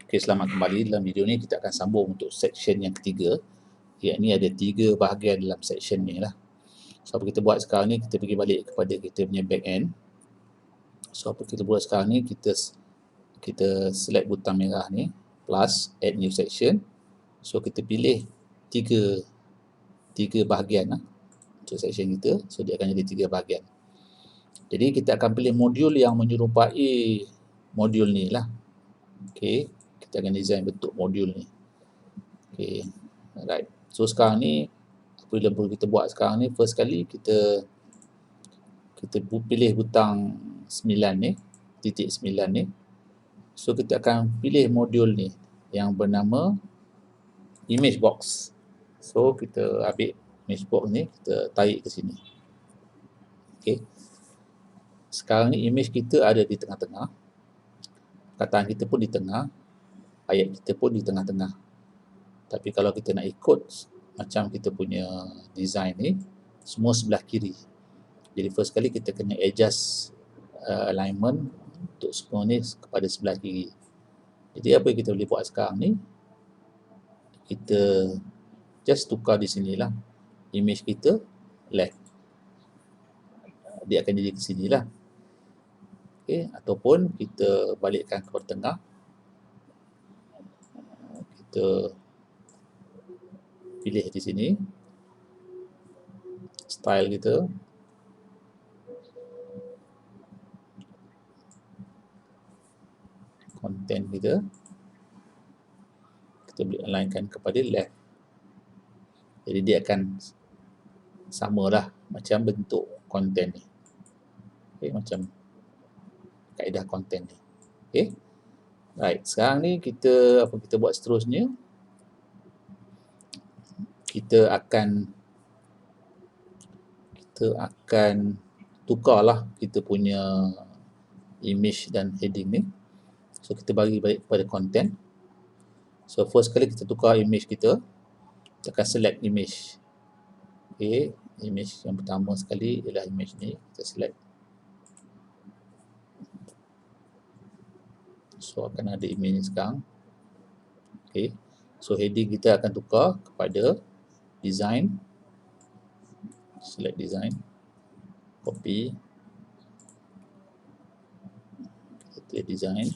Okay, selamat kembali. Dalam video ni kita akan sambung untuk section yang ketiga, iaitu ada 3 bahagian dalam section ni lah. So apa kita buat sekarang ni, kita pergi balik kepada kita punya back end. So apa kita buat sekarang ni, kita select butang merah ni, plus add new section. So kita pilih tiga bahagian lah untuk section kita. So dia akan jadi 3 bahagian. Jadi kita akan pilih modul yang menyerupai modul ni lah. Okay, kita akan design bentuk modul ni. Okay, alright. So sekarang ni, apa yang perlu kita buat sekarang ni, first kali kita pilih butang 9 ni, titik 9 ni. So kita akan pilih modul ni yang bernama image box. So kita ambil image box ni, kita tarik ke sini. Okay. Sekarang ni image kita ada di tengah-tengah. Perkataan kita pun di tengah. Ayat kita pun di tengah-tengah. Tapi kalau kita nak ikut macam kita punya design ni, semua sebelah kiri. Jadi first kali kita kena adjust alignment untuk semua ni kepada sebelah kiri. Jadi apa yang kita boleh buat sekarang ni, kita just tukar di sinilah image kita left. Dia akan jadi ke sinilah. Okay, ataupun kita balikkan ke tengah. Kita pilih di sini style kita, content kita boleh alignkan kepada left. Jadi dia akan samalah macam bentuk content ni. Okay, macam kaedah content ni. Okay, right. Sekarang ni apa kita buat seterusnya, kita akan tukarlah kita punya image dan heading ni. So kita bagi balik kepada content. So first kali kita tukar image kita akan select image. Okay, image yang pertama sekali ialah image ni, kita select. So akan ada image ni sekarang. Okay, so heading kita akan tukar kepada design. Select design, copy, kita design,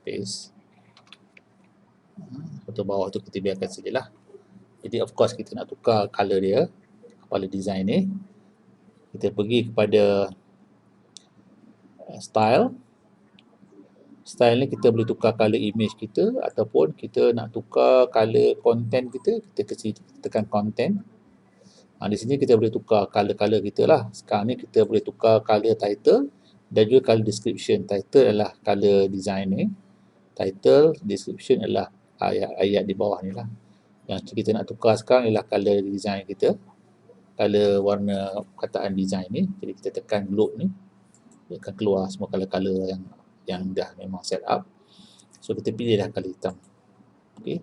paste. Untuk bawah tu kita biarkan sajalah. Jadi of course kita nak tukar color dia, kepala design ni. Kita pergi kepada style. Style ni kita boleh tukar color image kita, ataupun kita nak tukar color content kita, kita tekan content. Di sini kita boleh tukar color-color kita lah. Sekarang ni kita boleh tukar color title dan juga color description. Title adalah color design ni. Title, description adalah ayat-ayat di bawah ni lah. Yang kita nak tukar sekarang ialah color design kita, color warna perkataan design ni. Jadi kita tekan globe ni, dia akan keluar semua color-color yang dah memang set up. So kita pilihlah color hitam. Okay.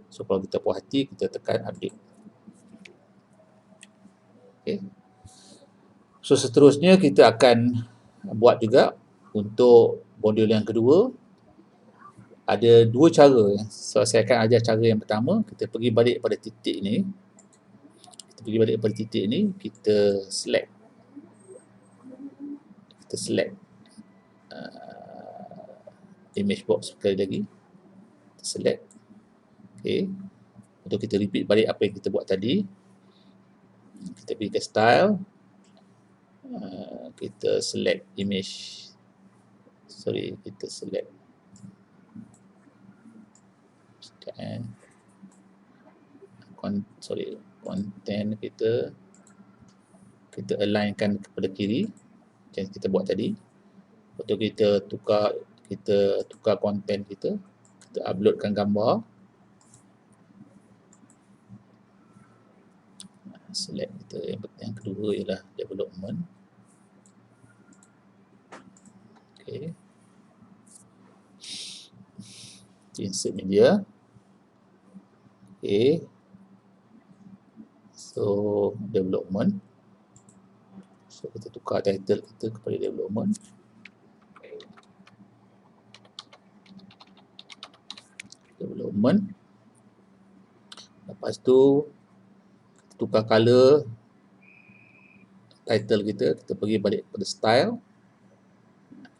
So kalau kita puas hati, kita tekan update. Okay. So seterusnya kita akan buat juga untuk modul yang kedua. Ada 2 cara. So saya akan ajar cara yang pertama, kita pergi balik pada titik ni. Kita select. Image box sekali lagi. Kita select. Okay. Untuk kita repeat balik apa yang kita buat tadi. Kita pergi ke style. Kita select image. Kita select content kita alignkan kepada kiri macam kita buat tadi. Lepas kita tukar content kita uploadkan gambar. Select kita yang kedua ialah development. Okay. Insert media. Okay. So development. So kita tukar title kita kepada development. development. Lepas tu tukar color title kita pergi balik pada style,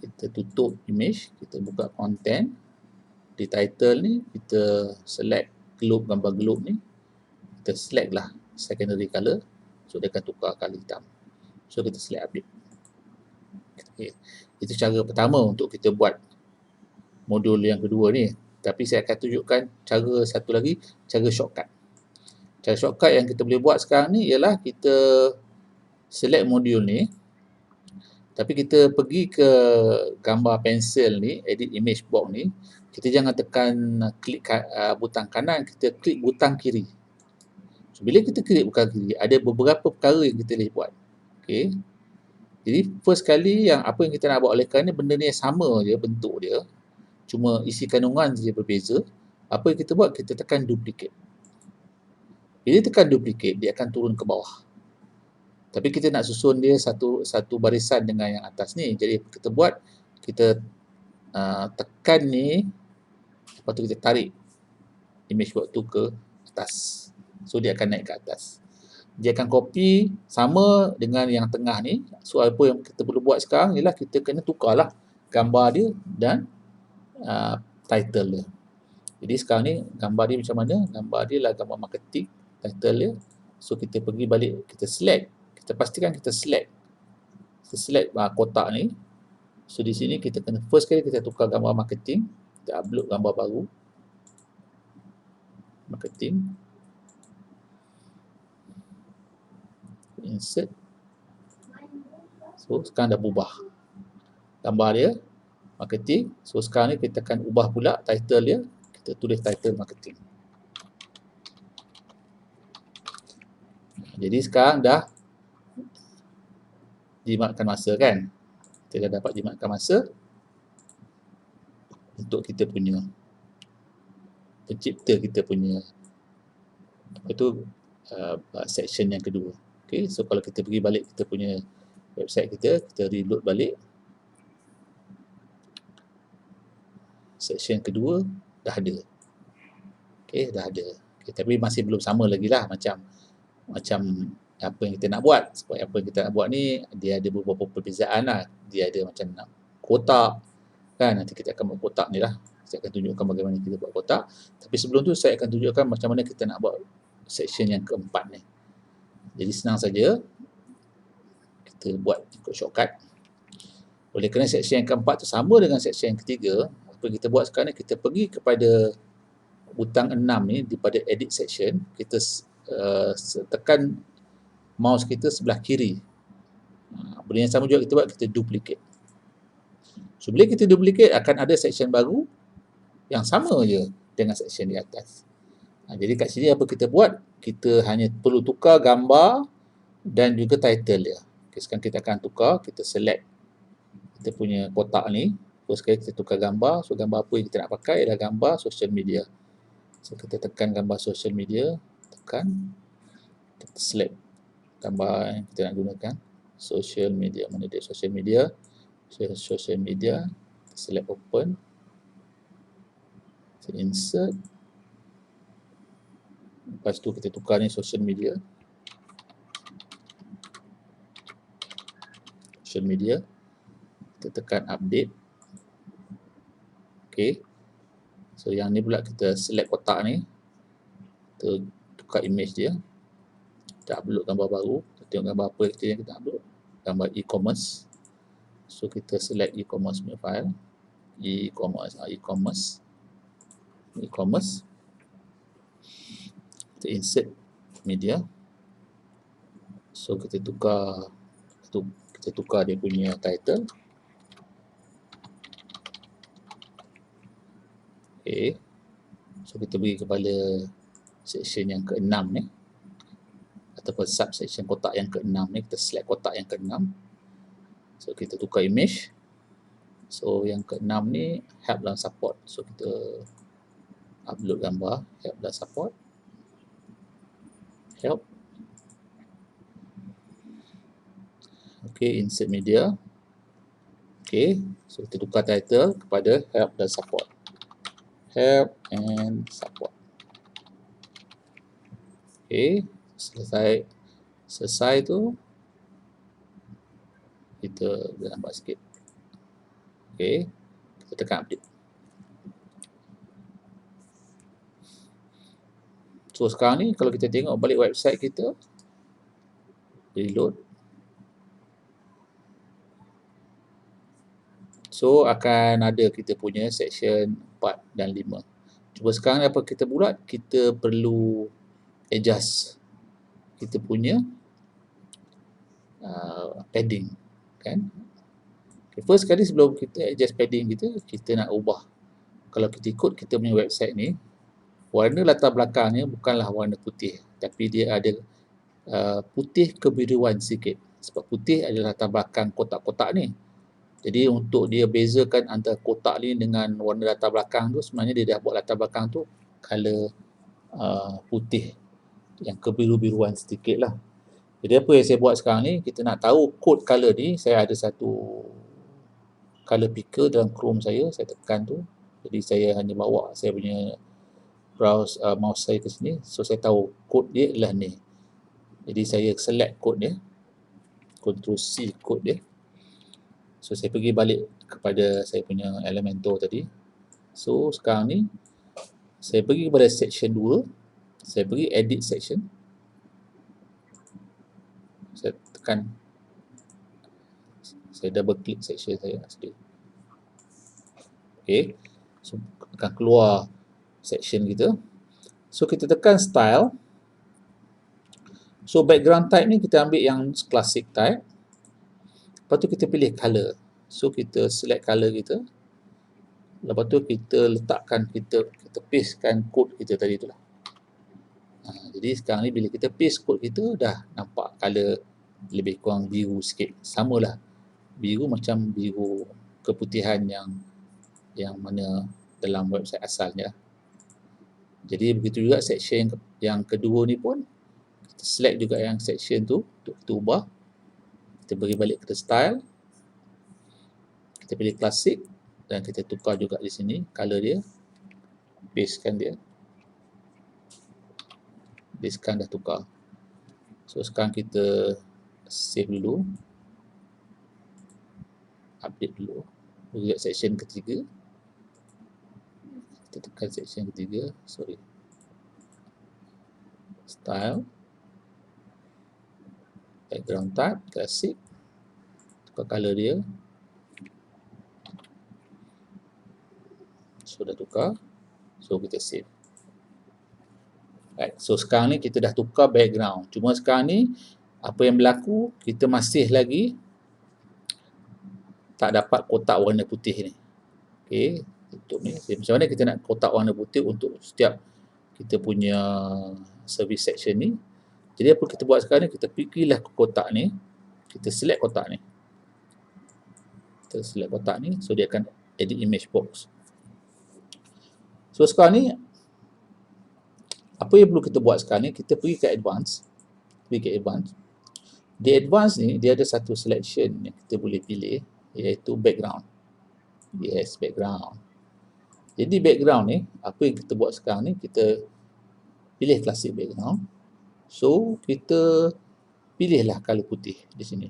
kita tutup image, kita buka content. Di title ni kita select globe, gambar globe ni, kita select lah secondary color, so dia akan tukar color hitam. So kita select update. Okay. Itu cara pertama untuk kita buat modul yang kedua ni. Tapi saya akan tunjukkan cara satu lagi, cara shortcut. Cara shortcut yang kita boleh buat sekarang ni ialah kita select modul ni, tapi kita pergi ke gambar pensel ni, edit image box ni, kita jangan tekan klik butang kanan, kita klik butang kiri. So, bila kita klik butang kiri, ada beberapa perkara yang kita boleh buat. Okay. Jadi first kali yang apa yang kita nak buat oleh kerana benda ni sama je bentuk dia, cuma isi kandungan saja berbeza. Apa yang kita buat, kita tekan duplicate. Bila tekan duplicate, dia akan turun ke bawah. Tapi kita nak susun dia satu barisan dengan yang atas ni. Jadi kita buat, kita tekan ni, lepas tu kita tarik image box tu ke atas. So dia akan naik ke atas. Dia akan copy sama dengan yang tengah ni. So apa yang kita perlu buat sekarang ialah kita kena tukarlah gambar dia dan title dia. Jadi sekarang ni gambar dia macam mana? Gambar dia lah gambar marketing, title dia. So kita pergi balik, kita select. Kita pastikan kita select. Kita select kotak ni. So di sini kita kena first kali kita tukar gambar marketing. Kita upload gambar baru. Marketing. Insert. So sekarang dah berubah gambar dia, marketing. So sekarang ni kita akan ubah pula title dia. Kita tulis title marketing. Jadi sekarang dah jimatkan masa kan? Kita dah dapat jimatkan masa untuk kita punya pencipta kita punya apa tu section yang kedua. Okay, so kalau kita pergi balik kita punya website kita reload balik. Section kedua dah ada. Okay, dah ada. Okay, tapi masih belum sama lagi lah macam apa yang kita nak buat. Sebab apa yang kita nak buat ni dia ada beberapa perbezaan lah. Dia ada macam nak kotak kan, nanti kita akan buat kotak ni lah. Saya akan tunjukkan bagaimana kita buat kotak. Tapi sebelum tu saya akan tunjukkan macam mana kita nak buat section yang keempat ni. Jadi senang saja kita buat ikut shortcut. Oleh kerana section yang keempat tu sama dengan section yang ketiga, apa yang kita buat sekarang ni, kita pergi kepada butang 6 ni daripada edit section, kita tekan mouse kita sebelah kiri. Benda yang sama juga kita buat, kita duplicate. So bila kita duplicate akan ada section baru yang sama je dengan section di atas. Jadi kat sini apa kita buat? Kita hanya perlu tukar gambar dan juga title dia. Okay, sekarang kita akan tukar, kita select kita punya kotak ni. First kali kita tukar gambar. So gambar apa yang kita nak pakai adalah gambar social media. So kita tekan gambar social media, tekan, kita select gambar yang kita nak gunakan. Social media, mana dia social media? Social media, select open, kita insert. Lepas tu kita tukar ni social media. Social media. Kita tekan update. Okay. So yang ni pula kita select kotak ni. Kita tukar image dia. Kita upload gambar baru. Kita tengok gambar apa yang kita upload. Gambar e-commerce. So kita select e-commerce punya file. E-commerce. Kita insert media. So kita tukar dia punya title. Okay. So kita pergi kepada section yang ke-6 ni, ataupun subsection kotak yang ke-6 ni. Kita select kotak yang ke-6. So kita tukar image. So yang ke-6 ni help dan support. So kita upload gambar help dan support. Help. Okay, insert media. Okay, so kita tukar title kepada help dan support. help and support. Okay, selesai tu kita dah nampak sikit. Okay, kita tekan update. So sekarang ni kalau kita tengok balik website kita, reload, so akan ada kita punya section 4 dan 5. Cuma sekarang apa kita buat, kita perlu adjust kita punya padding, kan? Okay, first sekali sebelum kita adjust padding kita nak ubah. Kalau kita ikut kita punya website ni, warna latar belakangnya bukanlah warna putih, tapi dia ada putih kebiruan sikit. Sebab putih adalah latar belakang kotak-kotak ni. Jadi untuk dia bezakan antara kotak ni dengan warna latar belakang tu, sebenarnya dia dah buat latar belakang tu color putih yang kebiru-biruan sedikit lah. Jadi apa yang saya buat sekarang ni, kita nak tahu kod color ni, saya ada satu color picker dalam Chrome saya tekan tu. Jadi saya hanya bawa saya punya mouse saya ke sini, so saya tahu kod dia adalah ni. Jadi saya select kod dia, Ctrl C kod dia. So saya pergi balik kepada saya punya Elementor tadi. So sekarang ni saya pergi kepada section 2, saya pergi edit section, saya tekan, saya double klik section saya sendiri. Okay, so akan keluar section kita. So kita tekan style. So background type ni kita ambil yang classic type. Lepas tu kita pilih color. So kita select color kita. Lepas tu kita letakkan, kita pastekan kod kita tadi tu lah. Jadi sekarang ni bila kita paste kod kita, dah nampak color lebih kurang biru sikit. Samalah. Biru macam biru keputihan yang mana dalam website asalnya. Jadi begitu juga section yang kedua ni pun, kita select juga yang section tu untuk kita ubah. Kita bagi balik ke style. Kita pilih classic dan kita tukar juga di sini color dia. Pastekan dia. Pastekan dah tukar. So sekarang kita save dulu. Update dulu. Pergi ke section ketiga. Kita tekan section ketiga. Sorry. Style. Background type. Classic. Tukar color dia. So dah tukar. So kita save. Right. So sekarang ni kita dah tukar background. Cuma sekarang ni apa yang berlaku, kita masih lagi tak dapat kotak warna putih ni. Okey, tutup ni. Macam mana kita nak kotak warna putih untuk setiap kita punya service section ni. Jadi apa kita buat sekarang ni, kita pergilah ke kotak ni. Kita select kotak ni. Kita select kotak ni, so dia akan edit image box. So sekarang ni apa yang perlu kita buat sekarang ni, kita pergi ke advance. Di advance ni, dia ada satu selection yang kita boleh pilih, iaitu background. Yes, background. Jadi background ni, apa yang kita buat sekarang ni, kita pilih classic background. So, kita pilihlah color putih di sini.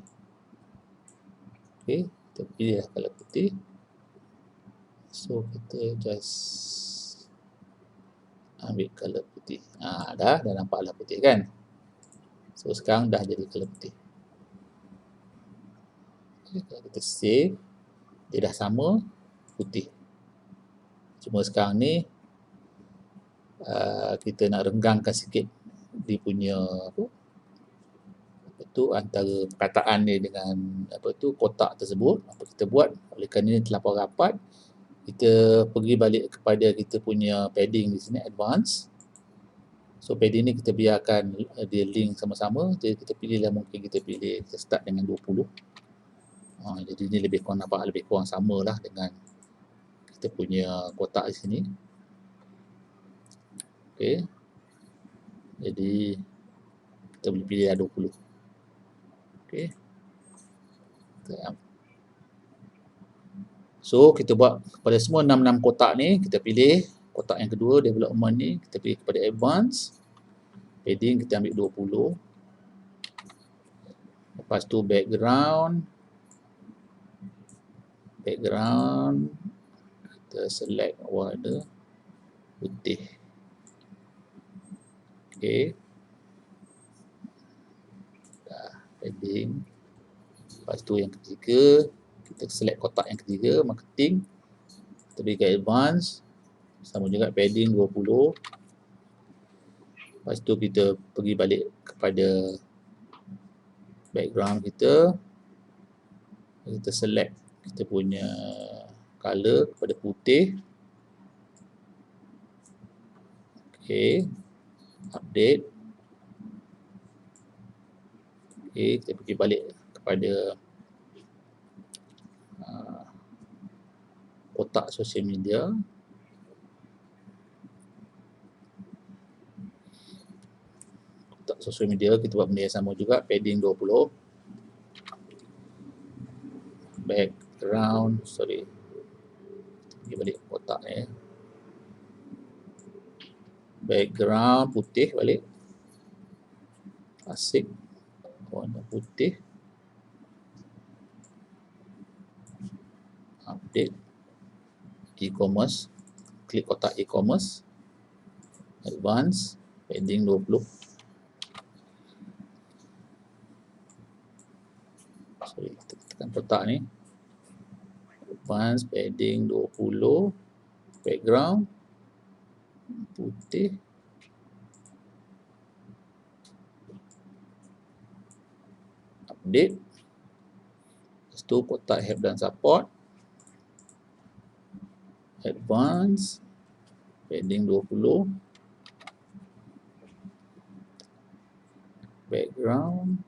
Okay, kita pilihlah color putih. So, kita just ambil color putih. Dah nampaklah putih kan? So sekarang dah jadi color putih. Okay, kalau kita save, dia dah sama putih. Cuma sekarang ni kita nak renggangkan sikit dia punya apa tu antara perkataan ni dengan kotak tersebut. Apa kita buat? Oleh kerana ini terlampau rapat, kita pergi balik kepada kita punya padding di sini, advance. So padding ni kita biarkan dia link sama-sama. Jadi kita pilihlah, mungkin kita start dengan 20. Jadi ni lebih kurang nampak lebih kurang samalah dengan kita punya kotak di sini. Okey. Jadi kita boleh pilihlah 20. Okey. So kita buat kepada semua 6 kotak ni, kita pilih kotak yang kedua, development ni, kita pergi kepada advance. Padding kita ambil 20. Lepas tu background. Kita select warna putih. Okey. Dah, padding. Lepas tu yang ketiga, kita select kotak yang ketiga, marketing. Kita pergi ke advance. Sama juga padding 20. Lepas tu kita pergi balik kepada background kita. Kita select kita punya color kepada putih. Okey. Update. Okey, kita pergi balik kepada kotak social media. Kotak social media kita buat benda yang sama juga, padding 20. Background, pergi balik kotak ni. Background putih balik. Asik. Warna putih. Update. E-commerce. Klik kotak e-commerce. Advance. Padding 20. Kita tekan kotak ni. Advance, padding 20. Background. Putih. Update. Lepas tu kotak help dan support. Advance. Padding 20. Background.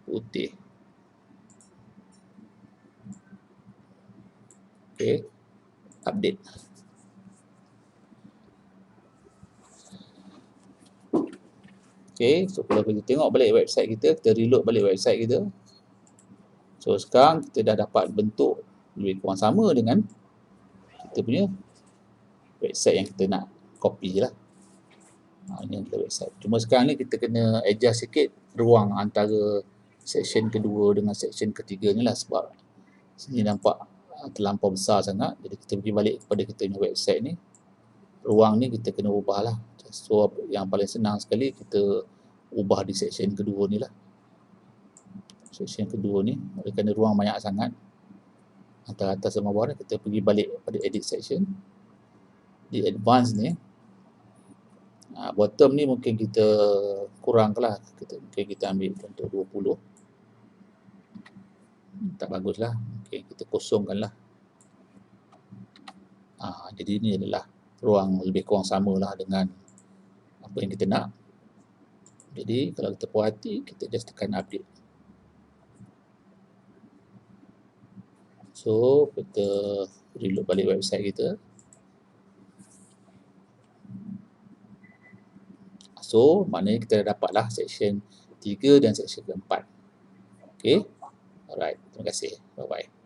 Putih. Okey. Update. Okey, so kalau kita tengok balik website kita, kita reload balik website kita. So sekarang kita dah dapat bentuk lebih kurang sama dengan kita punya website yang kita nak copy lah. Ini adalah website. Cuma sekarang ni kita kena adjust sikit ruang antara section kedua dengan section ketiga ni lah, sebab sini nampak terlampau besar sangat. Jadi kita pergi balik kepada kita punya website ni. Ruang ni kita kena ubah lah. So yang paling senang sekali kita ubah di section kedua ni lah. Section kedua ni, oleh kerana ruang banyak sangat antara atas sama bawah ni, kita pergi balik pada edit section. Di advance ni, bottom ni mungkin kita kurangkan lah. Mungkin kita ambil untuk 20. Tak bagus lah. Mungkin kita kosongkan lah. Jadi ni adalah ruang lebih kurang sama lah dengan apa yang kita nak. Jadi kalau kita puas hati, kita just tekan update. So kita reload balik website kita. So maknanya kita dah dapat lah section 3 dan section keempat. Okay. Alright, terima kasih. Bye-bye.